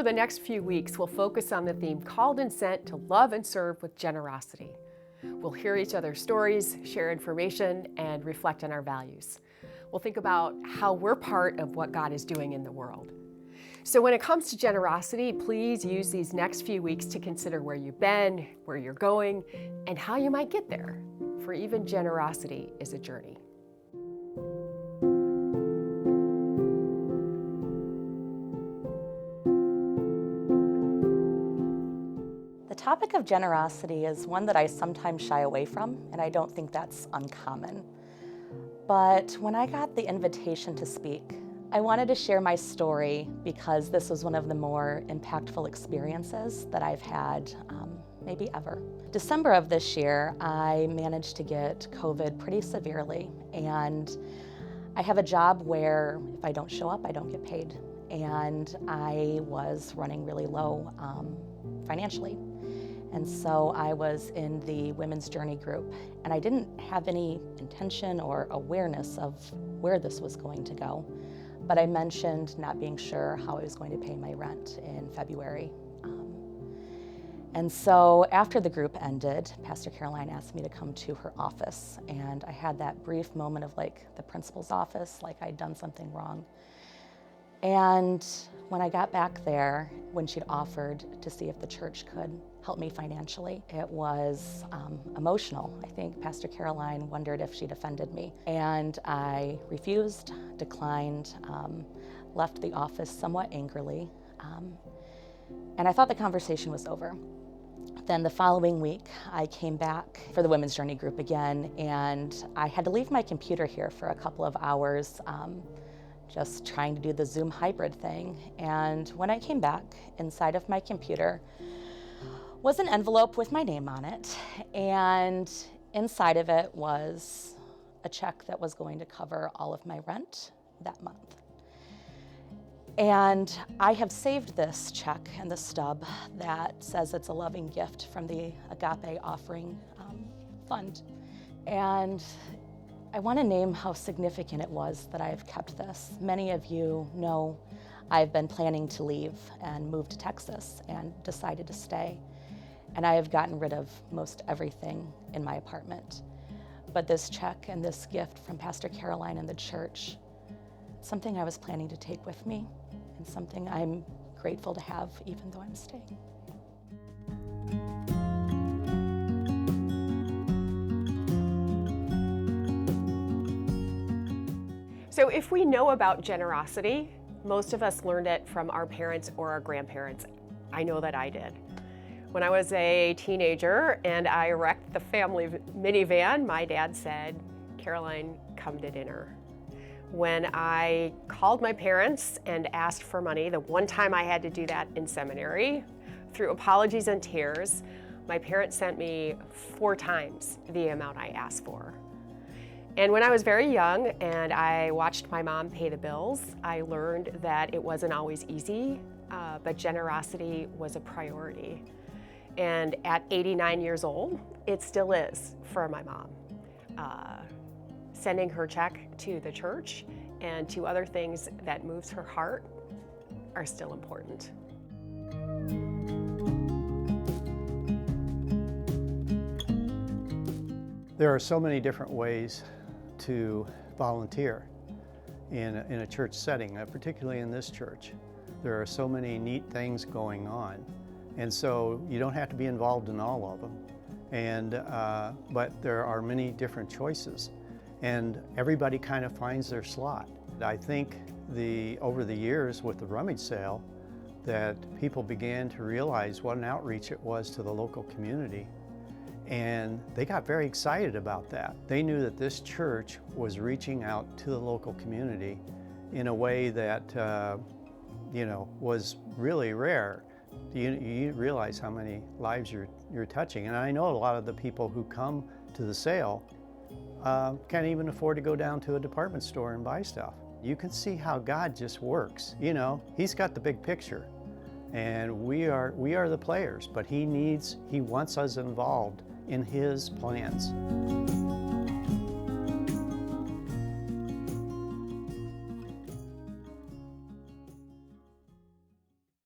Over the next few weeks, we'll focus on the theme called and sent to love and serve with generosity. We'll hear each other's stories, share information, and reflect on our values. We'll think about how we're part of what God is doing in the world. So when it comes to generosity, please use these next few weeks to consider where you've been, where you're going, and how you might get there. For even generosity is a journey. The topic of generosity is one that I sometimes shy away from, and I don't think that's uncommon. But when I got the invitation to speak, I wanted to share my story because this was one of the more impactful experiences that I've had, maybe ever. December of this year, I managed to get COVID pretty severely, and I have a job where if I don't show up, I don't get paid. And I was running really low financially. And so I was in the Women's Journey group, and I didn't have any intention or awareness of where this was going to go. But I mentioned not being sure how I was going to pay my rent in February. And so after the group ended, Pastor Caroline asked me to come to her office, and I had that brief moment of like the principal's office, like I'd done something wrong. And when I got back there, when she'd offered to see if the church could help me financially, it was emotional. I think Pastor Caroline wondered if she'd offended me. And I refused, declined, left the office somewhat angrily. And I thought the conversation was over. Then the following week, I came back for the Women's Journey group again, and I had to leave my computer here for a couple of hours, just trying to do the Zoom hybrid thing. And when I came back, inside of my computer was an envelope with my name on it, and inside of it was a check that was going to cover all of my rent that month. And I have saved this check and the stub that says it's a loving gift from the Agape Offering Fund. And I want to name how significant it was that I've kept this. Many of you know I've been planning to leave and move to Texas and decided to stay. And I have gotten rid of most everything in my apartment. But this check and this gift from Pastor Caroline and the church, something I was planning to take with me and something I'm grateful to have even though I'm staying. So if we know about generosity, most of us learned it from our parents or our grandparents. I know that I did. When I was a teenager and I wrecked the family minivan, my dad said, "Caroline, come to dinner." When I called my parents and asked for money, the one time I had to do that in seminary, through apologies and tears, my parents sent me 4 times the amount I asked for. And when I was very young and I watched my mom pay the bills, I learned that it wasn't always easy, but generosity was a priority. And at 89 years old, it still is for my mom. Sending her check to the church and to other things that moves her heart are still important. There are so many different ways to volunteer in a church setting, particularly in this church. There are so many neat things going on, and so you don't have to be involved in all of them. But there are many different choices, and everybody kind of finds their slot. I think over the years with the rummage sale that people began to realize what an outreach it was to the local community. And they got very excited about that. They knew that this church was reaching out to the local community in a way that was really rare. You realize how many lives you're touching. And I know a lot of the people who come to the sale can't even afford to go down to a department store and buy stuff. You can see how God just works. He's got the big picture. And we are the players, but he wants us involved in his plans.